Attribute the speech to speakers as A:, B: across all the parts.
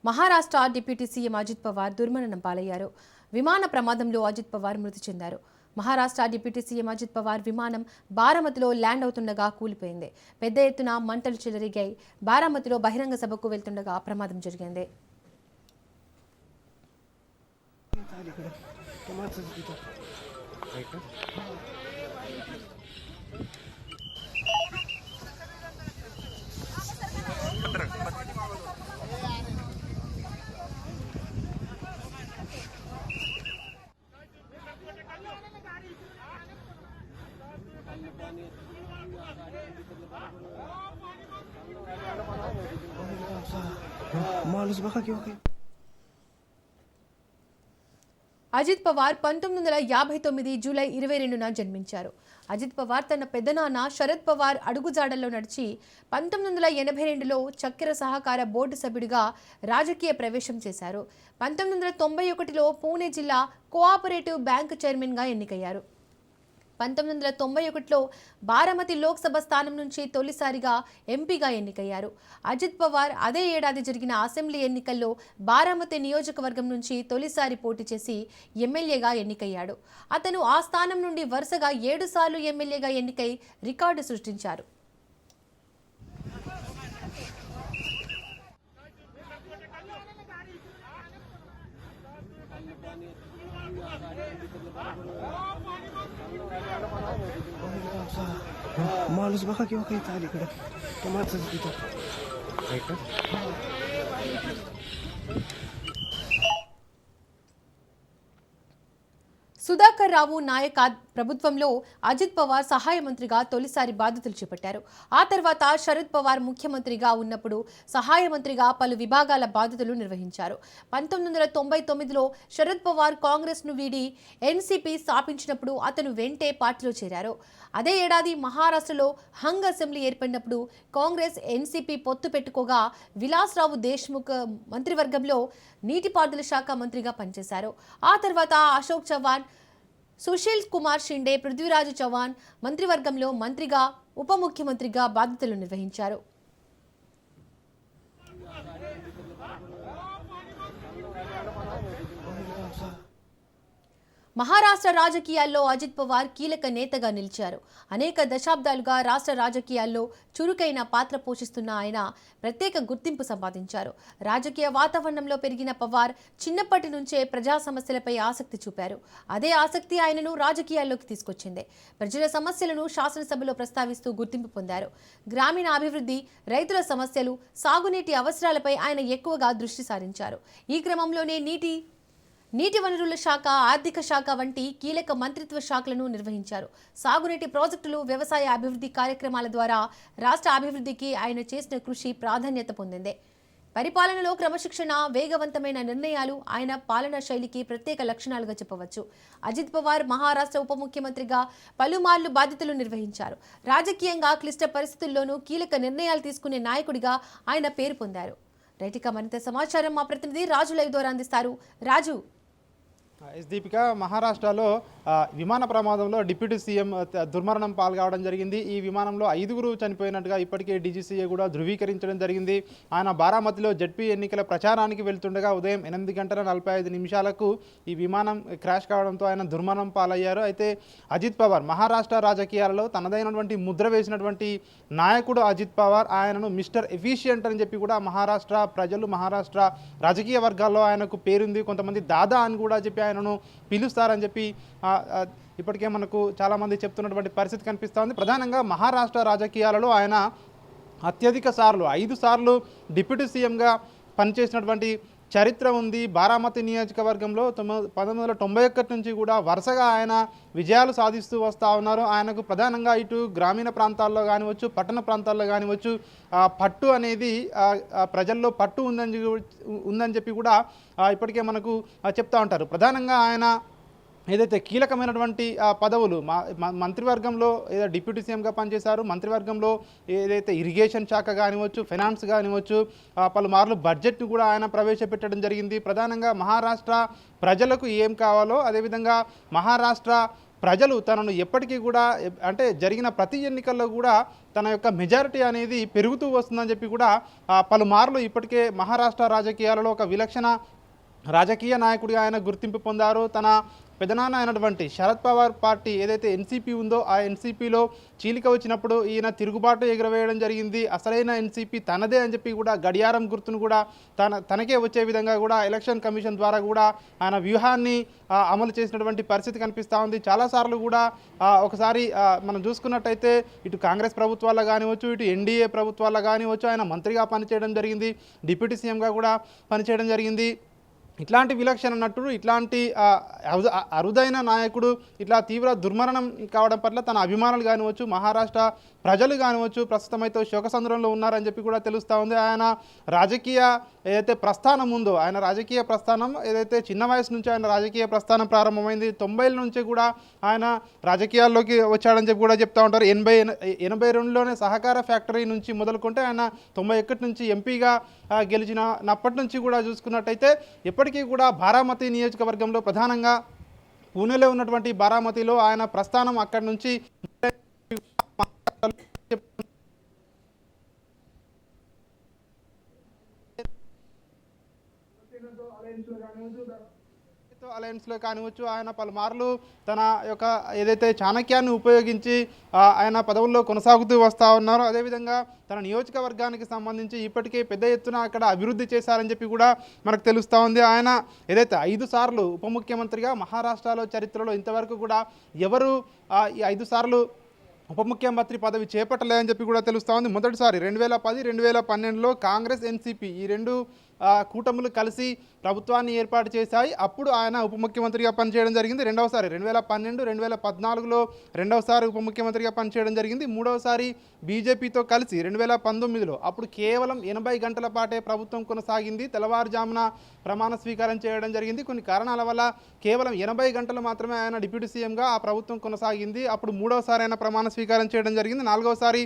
A: Maharashtra deputy CM Ajit Pawar దుర్మరణం పాలయ్యారు. విమాన ప్రమాదంలో అజిత్ పవార్ మృతి చెందారు. మహారాష్ట్ర డిప్యూటీ సీఎం అజిత్ పవార్ విమానం బారామతిలో ల్యాండ్ అవుతుండగా కూలిపోయింది. పెద్ద ఎత్తున మంటలు చెలరేగాయి. బారామతిలో బహిరంగ సభకు వెళ్తుండగా ప్రమాదం జరిగింది.
B: माणूस बघा किंवा काही
A: అజిత్ పవార్ 1959 జూలై 22న జన్మించారు. అజిత్ పవార్ తన పెద్దనాన్న శరద్ పవార్ అడుగుజాడల్లో నడిచి 1982లో చక్కెర సహకార బోర్డు సభ్యుడిగా రాజకీయ ప్రవేశం చేశారు. 1991లో పూణే జిల్లా కోఆపరేటివ్ బ్యాంక్ చైర్మన్గా ఎన్నికయ్యారు. 1991లో బారామతి లోక్సభ స్థానం నుంచి తొలిసారిగా ఎంపీగా ఎన్నికయ్యారు. అజిత్ పవార్ అదే ఏడాది జరిగిన అసెంబ్లీ ఎన్నికల్లో బారామతి నియోజకవర్గం నుంచి తొలిసారి పోటీ చేసి ఎమ్మెల్యేగా ఎన్నికయ్యాడు. అతను ఆ స్థానం నుండి వరుసగా 7 సార్లు ఎమ్మెల్యేగా ఎన్నికై రికార్డు సృష్టించారు.
B: माणूस बघा किंवा काही अलीकडे त्या माणसाचं तिथं
A: సుధాకర్ రావు నాయక్ ప్రభుత్వంలో అజిత్ పవార్ సహాయ మంత్రిగా తొలిసారి బాధ్యతలు చేపట్టారు. ఆ తర్వాత శరద్ పవార్ ముఖ్యమంత్రిగా ఉన్నప్పుడు సహాయ మంత్రిగా పలు విభాగాల బాధ్యతలు నిర్వహించారు. 1999లో శరద్ పవార్ కాంగ్రెస్ను వీడి ఎన్సీపీ స్థాపించినప్పుడు అతను వెంటే పార్టీలో చేరారు. అదే ఏడాది మహారాష్ట్రలో హంగ్ అసెంబ్లీ ఏర్పడినప్పుడు కాంగ్రెస్ ఎన్సీపీ పొత్తు పెట్టుకోగా విలాస్రావు దేశ్ముఖ్ మంత్రివర్గంలో నీటిపారుదల శాఖ మంత్రిగా పనిచేశారు. ఆ తర్వాత అశోక్ చవాన్, సుశీల్ కుమార్ షిండే, పృథ్వీరాజ్ చవాన్ మంత్రివర్గంలో మంత్రిగా, ఉప ముఖ్యమంత్రిగా బాధ్యతలు నిర్వహించారు. మహారాష్ట్ర రాజకీయాల్లో అజిత్ పవార్ కీలక నేతగా నిలిచారు. అనేక దశాబ్దాలుగా రాష్ట్ర రాజకీయాల్లో చురుకైన పాత్ర పోషిస్తున్న ఆయన ప్రత్యేక గుర్తింపు సంపాదించారు. రాజకీయ వాతావరణంలో పెరిగిన పవార్ చిన్నప్పటి నుంచే ప్రజా సమస్యలపై ఆసక్తి చూపారు. అదే ఆసక్తి ఆయనను రాజకీయాల్లోకి తీసుకొచ్చింది. ప్రజల సమస్యలను శాసనసభలో ప్రస్తావిస్తూ గుర్తింపు పొందారు. గ్రామీణ అభివృద్ధి, రైతుల సమస్యలు, సాగునీటి అవసరాలపై ఆయన ఎక్కువగా దృష్టి సారించారు. ఈ క్రమంలోనే నీటి వనరుల శాఖ, ఆర్థిక శాఖ వంటి కీలక మంత్రిత్వ శాఖలను నిర్వహించారు. సాగునీటి ప్రాజెక్టులు, వ్యవసాయ అభివృద్ధి కార్యక్రమాల ద్వారా రాష్ట్ర అభివృద్ధికి ఆయన చేసిన కృషి ప్రాధాన్యత పొందింది. పరిపాలనలో క్రమశిక్షణ, వేగవంతమైన నిర్ణయాలు ఆయన పాలనా శైలికి ప్రత్యేక లక్షణాలుగా చెప్పవచ్చు. అజిత్ పవార్ మహారాష్ట్ర ఉప ముఖ్యమంత్రిగా పలుమార్లు బాధ్యతలు నిర్వహించారు. రాజకీయంగా క్లిష్ట పరిస్థితుల్లోనూ కీలక నిర్ణయాలు తీసుకునే నాయకుడిగా ఆయన పేరు పొందారు. రైటిక మరింత సమాచారం మా ప్రతినిధి రాజు లైవ్ ద్వారా అందిస్తారు. రాజు.
C: దీపిక, మహారాష్ట్రలో విమాన ప్రమాదంలో డిప్యూటీ సీఎం దుర్మరణం పాల్గొనడం జరిగింది. ఈ విమానంలో 5గురు చనిపోయినట్టుగా ఇప్పటికే డీజీసీఏ కూడా ధృవీకరించడం జరిగింది. ఆయన బారామతిలో జడ్పీ ఎన్నికల ప్రచారానికి వెళ్తుండగా ఉదయం 8:45 ఈ విమానం క్రాష్ కావడంతో ఆయన దుర్మరణం పాలయ్యారు. అయితే అజిత్ పవార్ మహారాష్ట్ర రాజకీయాలలో తనదైనటువంటి ముద్ర వేసినటువంటి నాయకుడు అజిత్ పవార్. ఆయనను మిస్టర్ ఎఫిషియంట్ అని చెప్పి కూడా మహారాష్ట్ర ప్రజలు, మహారాష్ట్ర రాజకీయ వర్గాల్లో ఆయనకు పేరుంది. కొంతమంది దాదా అని కూడా చెప్పి ఆయనను పిలుస్తారని చెప్పి ఇప్పటికే మనకు చాలామంది చెప్తున్నటువంటి పరిస్థితి కనిపిస్తోంది. ప్రధానంగా మహారాష్ట్ర రాజకీయాలలో ఆయన అత్యధిక సార్లు 5 సార్లు డిప్యూటీ సీఎంగా పనిచేసినటువంటి చరిత్ర ఉంది. బారామతి నియోజకవర్గంలో 1991 నుంచి కూడా వరుసగా ఆయన విజయాలు సాధిస్తూ వస్తూ ఉన్నారు. ఆయనకు ప్రధానంగా ఇటు గ్రామీణ ప్రాంతాల్లో కానివచ్చు, పట్టణ ప్రాంతాల్లో కానివచ్చు పట్టు అనేది ప్రజల్లో పట్టు ఉందని చెప్పి కూడా ఇప్పటికే మనకు చెప్తూ ఉంటారు. ప్రధానంగా ఆయన ఏదైతే కీలకమైనటువంటి పదవులు మంత్రివర్గంలో ఏదో డిప్యూటీ సీఎంగా పనిచేశారు. మంత్రివర్గంలో ఏదైతే ఇరిగేషన్ శాఖ కానివచ్చు, ఫైనాన్స్ కానివచ్చు, పలుమార్లు బడ్జెట్ను కూడా ఆయన ప్రవేశపెట్టడం జరిగింది. ప్రధానంగా మహారాష్ట్ర ప్రజలకు ఏం కావాలో, అదేవిధంగా మహారాష్ట్ర ప్రజలు తనను ఎప్పటికీ కూడా అంటే జరిగిన ప్రతి ఎన్నికల్లో కూడా తన యొక్క మెజారిటీ అనేది పెరుగుతూ వస్తుందని చెప్పి కూడా పలుమార్లు ఇప్పటికే మహారాష్ట్ర రాజకీయాలలో ఒక విలక్షణ రాజకీయ నాయకుడిగా ఆయన గుర్తింపు పొందారు. తన పెదనాన్న అయినటువంటి శరద్ పవార్ పార్టీ ఏదైతే ఎన్సీపీ ఉందో ఆ ఎన్సీపీలో చీలిక వచ్చినప్పుడు ఈయన తిరుగుబాటు ఎగురవేయడం జరిగింది. అసలైన ఎన్సీపీ తనదే అని చెప్పి కూడా గడియారం గుర్తును కూడా తనకే వచ్చే విధంగా కూడా ఎలక్షన్ కమిషన్ ద్వారా కూడా ఆయన వ్యూహాన్ని అమలు చేసినటువంటి పరిస్థితి కనిపిస్తూ ఉంది. చాలాసార్లు కూడా ఒకసారి మనం చూసుకున్నట్టయితే ఇటు కాంగ్రెస్ ప్రభుత్వాల్లో కానివచ్చు, ఇటు ఎన్డీఏ ప్రభుత్వాల్లో కానివచ్చు ఆయన మంత్రిగా పనిచేయడం జరిగింది, డిప్యూటీ సీఎంగా కూడా పనిచేయడం జరిగింది. ఇట్లాంటి విలక్షణ నటుడు, ఇట్లాంటి అరుదైన నాయకుడు ఇట్లా తీవ్ర దుర్మరణం కావడం పట్ల తన అభిమానులు కానివచ్చు, మహారాష్ట్ర ప్రజలు కానివచ్చు ప్రస్తుతం అయితే శోకసంద్రంలో ఉన్నారని చెప్పి కూడా తెలుస్తూ ఉంది. ఆయన రాజకీయ ఏదైతే ప్రస్థానం ఉందో ఆయన రాజకీయ ప్రస్థానం ఏదైతే చిన్న వయసు నుంచి ఆయన రాజకీయ ప్రస్థానం ప్రారంభమైంది. 90ల నుంచి కూడా ఆయన రాజకీయాల్లోకి వచ్చాడని చెప్పి కూడా చెప్తూ ఉంటారు. 82లోనే సహకార ఫ్యాక్టరీ నుంచి మొదలుకుంటే ఆయన 91 నుంచి ఎంపీగా గెలిచినప్పటి నుంచి కూడా చూసుకున్నట్టయితే ఇప్పటికీ కూడా బారామతి నియోజకవర్గంలో ప్రధానంగా పూణేలో ఉన్నటువంటి బారామతిలో ఆయన ప్రస్థానం అక్కడి నుంచి అలయన్స్లో కానివచ్చు ఆయన పలుమార్లు తన యొక్క ఏదైతే చాణక్యాన్ని ఉపయోగించి ఆయన పదవుల్లో కొనసాగుతూ వస్తూ ఉన్నారు. అదేవిధంగా తన నియోజకవర్గానికి సంబంధించి ఇప్పటికే పెద్ద ఎత్తున అక్కడ అభివృద్ధి చేశారని చెప్పి కూడా మనకు తెలుస్తూ ఉంది. ఆయన ఏదైతే 5 సార్లు ఉప ముఖ్యమంత్రిగా మహారాష్ట్రలో చరిత్రలో ఇంతవరకు కూడా ఎవరు ఈ 5 సార్లు ఉప ముఖ్యమంత్రి పదవి చేపట్టలేదని చెప్పి కూడా తెలుస్తూ ఉంది. మొదటిసారి 2010, 2012లో కాంగ్రెస్, ఎన్సీపీ ఈ రెండు కూటములు కలిసి ప్రభుత్వాన్ని ఏర్పాటు చేశాయి. అప్పుడు ఆయన ఉప ముఖ్యమంత్రిగా పనిచేయడం జరిగింది. రెండవసారి 2012, 2014లో రెండవసారి ఉప ముఖ్యమంత్రిగా పనిచేయడం జరిగింది. మూడవసారి బీజేపీతో కలిసి 2019లో అప్పుడు కేవలం 80 గంటల పాటే ప్రభుత్వం కొనసాగింది. తెల్లవారుజామున ప్రమాణ స్వీకారం చేయడం జరిగింది. కొన్ని కారణాల వల్ల కేవలం 80 గంటలు మాత్రమే ఆయన డిప్యూటీ సీఎంగా ఆ ప్రభుత్వం కొనసాగింది. అప్పుడు మూడవసారి ఆయన ప్రమాణ స్వీకారం చేయడం జరిగింది. నాలుగవసారి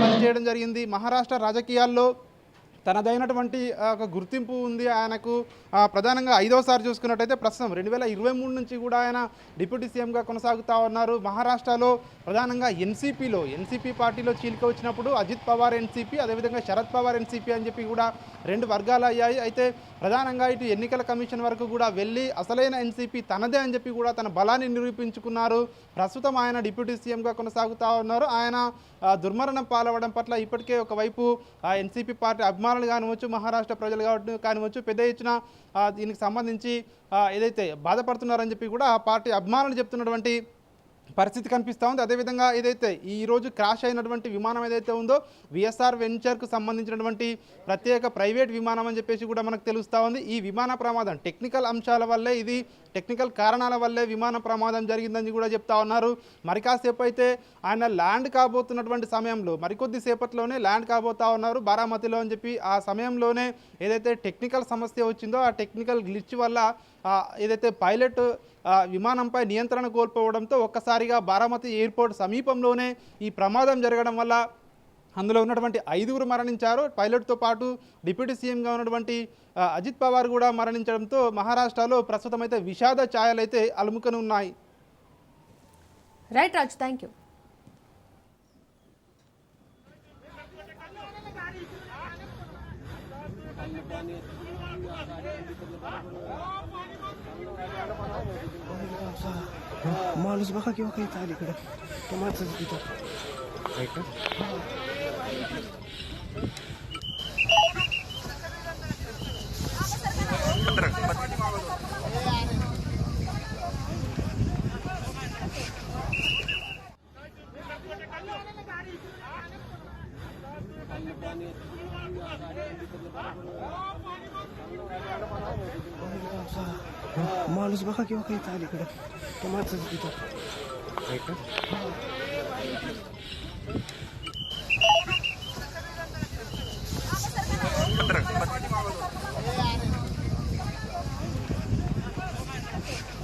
C: పనిచేయడం జరిగింది. మహారాష్ట్ర రాజకీయాల్లో తనదైనటువంటి ఒక గుర్తింపు ఉంది ఆయనకు. ప్రధానంగా 5వసారి చూసుకున్నట్టయితే ప్రస్తుతం 2023 నుంచి కూడా ఆయన డిప్యూటీ సీఎంగా కొనసాగుతూ ఉన్నారు. మహారాష్ట్రలో ప్రధానంగా ఎన్సీపీ పార్టీలో చీలిక వచ్చినప్పుడు అజిత్ పవార్ ఎన్సీపీ, అదేవిధంగా శరద్ పవార్ ఎన్సీపీ అని చెప్పి కూడా 2 వర్గాలు అయ్యాయి. అయితే ప్రధానంగా ఇటు ఎన్నికల కమిషన్ వరకు కూడా వెళ్ళి అసలైన ఎన్సీపీ తనదే అని చెప్పి కూడా తన బలాన్ని నిరూపించుకున్నారు. ప్రస్తుతం ఆయన డిప్యూటీ సీఎంగా కొనసాగుతూ ఉన్నారు. ఆయన దుర్మరణం పాలవడం పట్ల ఇప్పటికే ఒకవైపు ఆ ఎన్సీపీ పార్టీ అభిమానులు కానివచ్చు, మహారాష్ట్ర ప్రజలు కానివచ్చు పెద్ద ఎత్తున దీనికి సంబంధించి ఏదైతే బాధపడుతున్నారని చెప్పి కూడా ఆ పార్టీ అభిమానులు చెప్తున్నటువంటి పరిస్థితి కనిపిస్తూ ఉంది. అదేవిధంగా ఏదైతే ఈరోజు క్రాష్ అయినటువంటి విమానం ఏదైతే ఉందో విఎస్ఆర్ వెంచర్కు సంబంధించినటువంటి ప్రత్యేక ప్రైవేట్ విమానం అని చెప్పేసి కూడా మనకు తెలుస్తూ ఉంది. ఈ విమాన ప్రమాదం టెక్నికల్ అంశాల వల్లే, ఇది టెక్నికల్ కారణాల వల్లే విమాన ప్రమాదం జరిగిందని కూడా చెప్తా ఉన్నారు. మరి కాసేపు అయితే ఆయన ల్యాండ్ కాబోతున్నటువంటి సమయంలో మరికొద్ది సేపట్లోనే ల్యాండ్ కాబోతా ఉన్నారు బారామతిలో అని చెప్పి ఆ సమయంలోనే ఏదైతే టెక్నికల్ సమస్య వచ్చిందో ఆ టెక్నికల్ గ్లిచ్ వల్ల ఏదైతే పైలట్ విమానంపై నియంత్రణ కోల్పోవడంతో ఒక్కసారిగా బారామతి ఎయిర్పోర్ట్ సమీపంలోనే ఈ ప్రమాదం జరగడం వల్ల అందులో ఉన్నటువంటి 5గురు మరణించారు. పైలట్తో పాటు డిప్యూటీ సీఎంగా ఉన్నటువంటి అజిత్ పవార్ కూడా మరణించడంతో మహారాష్ట్రలో ప్రస్తుతం అయితే విషాద ఛాయలు అయితే అలుముకొని ఉన్నాయి.
A: Right Raj, thank you.
B: माणूस बघा किंवा काही अलीकडे त्या माणसाचं तिथं माणूस बघा किंवा काही अलीकडे त्या माणसाचं तिथं